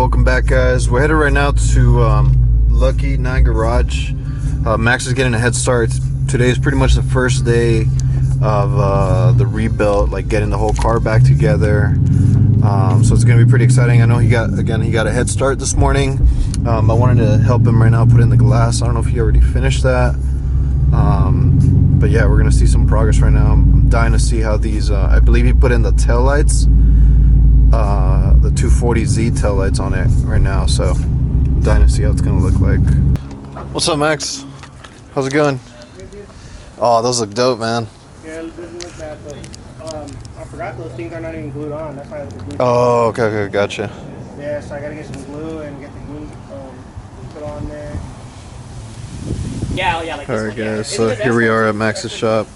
welcome back, guys. We're headed right now to Lucky 9 Garage. Max is getting a head start. Today is pretty much the first day of the rebuild, like getting the whole car back together. So it's gonna be pretty exciting. I know he got a head start this morning. I wanted to help him right now put in the glass. I don't know if he already finished that, but yeah, we're gonna see some progress right now. I'm dying to see how these I believe he put in the tail lights, the 240Z tail lights on it right now, so I'm dying to see how it's gonna look like. What's up, Max? How's it going? Oh, those look dope, man. Yeah, it doesn't look bad, but I forgot those things are not even glued on. That's why I have the glue. Oh, okay, gotcha. Yeah, so I gotta get some glue and get the glue put on there. Yeah, like Alright, guys, so here we are at Max's shop.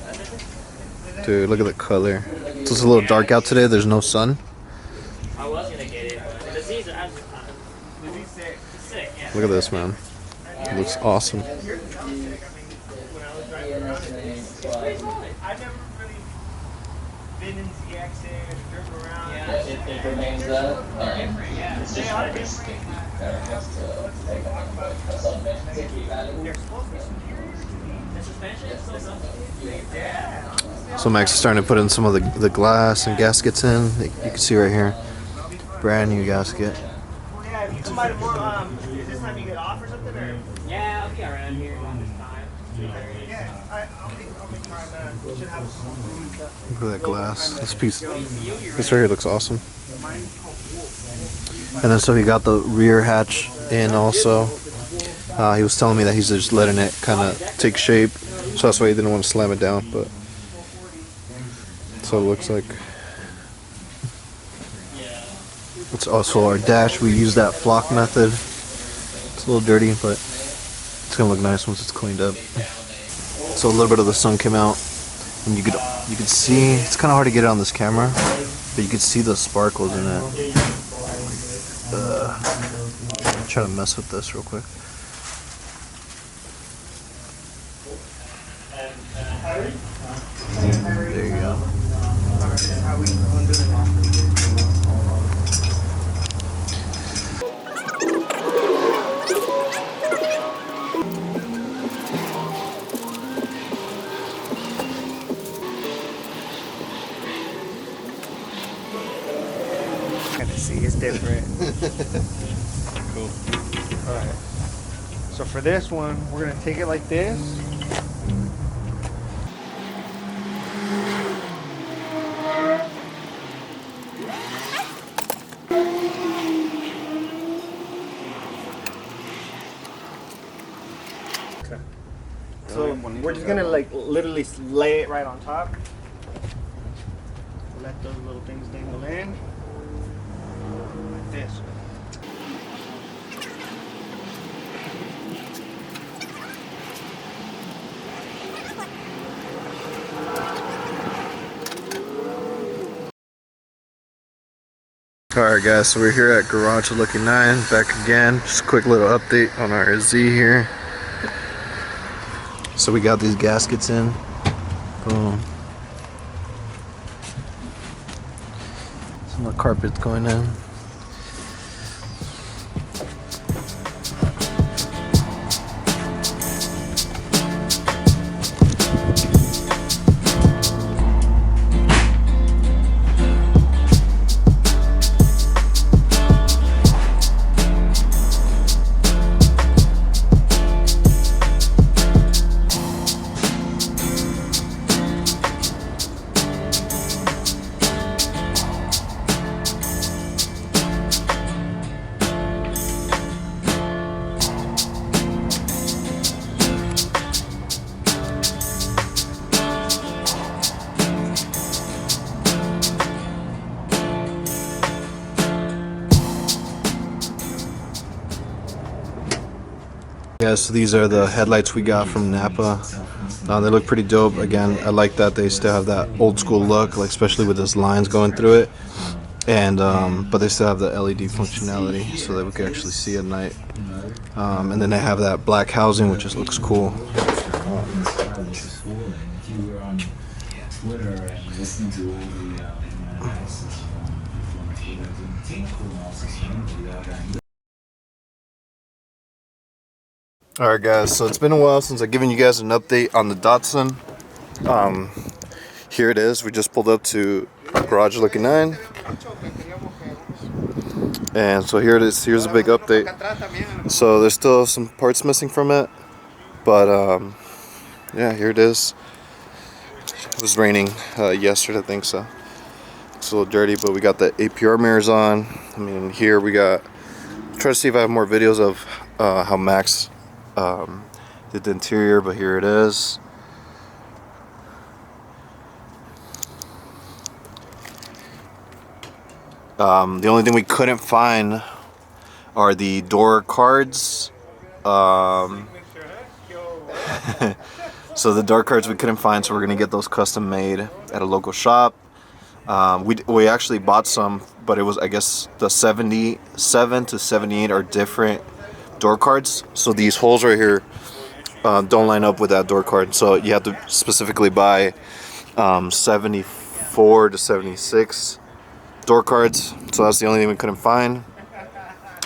Dude, look at the color. It's just a little dark out today. There's no sun. I was gonna get it, but the Z's are sick. Yeah. Look at this, man. It looks awesome. I've never really been in ZX and driven around. Yeah, it remains that. Yeah, they are different. So Max is starting to put in some of the glass and gaskets in. You can see right here, brand new gasket. Yeah, if you come by tomorrow, is this time you get off or something? Or? Yeah, I'll be around here around this time. Yeah, I'll make time. We should have some room and stuff. Look at that glass. This piece, this right here looks awesome. And then so he got the rear hatch in also. He was telling me that he's just letting it kind of take shape, so that's why he didn't want to slam it down. But so it looks like. It's also our dash. We use that flock method. It's a little dirty, but it's gonna look nice once it's cleaned up. So a little bit of the sun came out, and you could see. It's kind of hard to get it on this camera, but you could see the sparkles in it. Try to mess with this real quick. There you go. See, it's different. Cool. Alright. So for this one, we're gonna take it like this. Okay. So we're just gonna like literally lay it right on top. Let those little things dangle in. Like this. Alright, guys, so we're here at Garage Lucky 9, back again. Just a quick little update on our Z here. So we got these gaskets in. Boom. Some more carpets going in. Yeah, so these are the headlights we got from Napa. They look pretty dope. Again, I like that they still have that old school look, like especially with those lines going through it. And but they still have the LED functionality so that we can actually see at night. And then they have that black housing, which just looks cool. Alright guys, so it's been a while since I've given you guys an update on the Datsun. Here it is. We just pulled up to Garage Lucky 9. And so here it is. Here's a big update. So there's still some parts missing from it. But yeah, here it is. It was raining yesterday, I think, so it's a little dirty, but we got the APR mirrors on. I mean, here we got, try to see if I have more videos of how Max did the interior, but here it is. The only thing we couldn't find are the door cards. So the door cards we couldn't find, so we're gonna get those custom made at a local shop. We actually bought some, but it was, I guess, the 77 to 78 are different door cards. So these holes right here don't line up with that door card. So you have to specifically buy 74 to 76 door cards. So that's the only thing we couldn't find.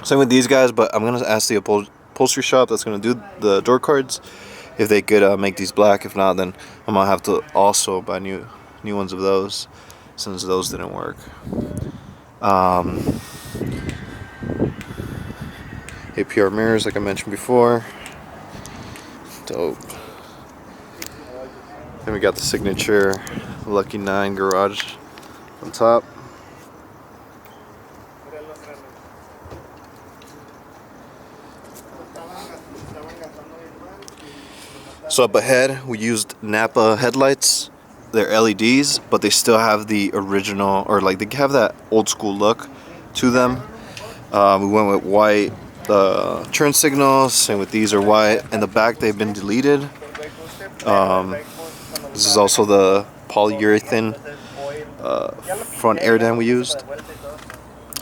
Same with these guys, but I'm gonna ask the upholstery shop that's gonna do the door cards if they could make these black. If not, then I'm gonna have to also buy new ones of those, since those didn't work. APR mirrors, like I mentioned before. Dope. Then we got the signature Lucky 9 Garage on top. So up ahead, we used Napa headlights. They're LEDs, but they still have the original, or like they have that old school look to them. We went with white turn signals, same with these are white. In the back, they've been deleted. This is also the polyurethane front air dam we used.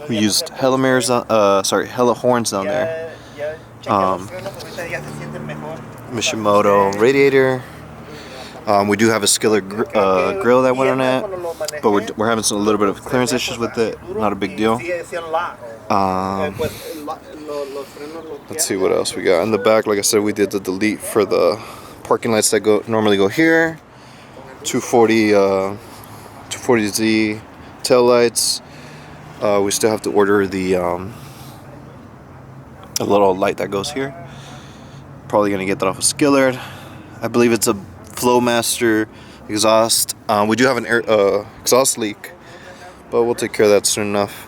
We used hella mirrors, hella horns down there. Mishimoto radiator. We do have a skillet grill that went on it, but we're having a little bit of clearance issues with it. Not a big deal. Let's see what else we got in the back. Like I said, we did the delete for the parking lights that normally go here. 240Z tail lights. We still have to order the a little light that goes here. Probably gonna get that off of Skillard. I believe it's a Flowmaster exhaust. We do have an exhaust leak, but we'll take care of that soon enough.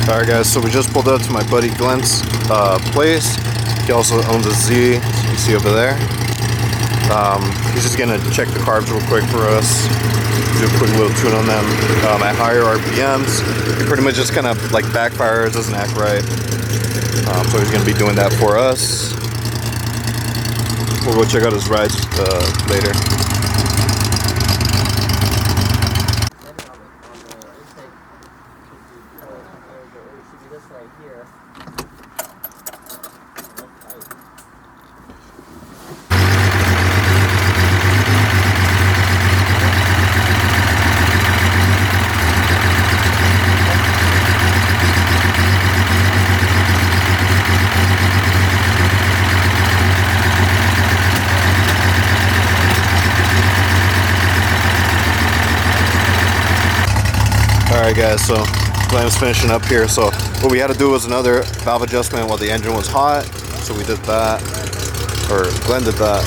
Alright guys, so we just pulled up to my buddy Glenn's place. He also owns a Z, as you see over there. He's just gonna check the carbs real quick for us, do a quick little tune on them at higher RPMs. It pretty much just kind of like backfires, doesn't act right. So he's gonna be doing that for us. We'll go check out his rides later. Alright guys, so Glenn is finishing up here. So what we had to do was another valve adjustment while the engine was hot. So we did that, or Glenn did that.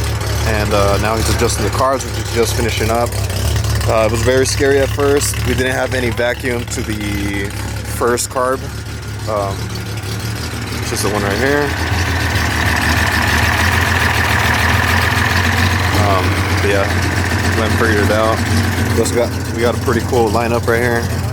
And now he's adjusting the carbs, which is just finishing up. It was very scary at first. We didn't have any vacuum to the first carb. It's just the one right here. But yeah, Glenn figured it out. We got a pretty cool lineup right here.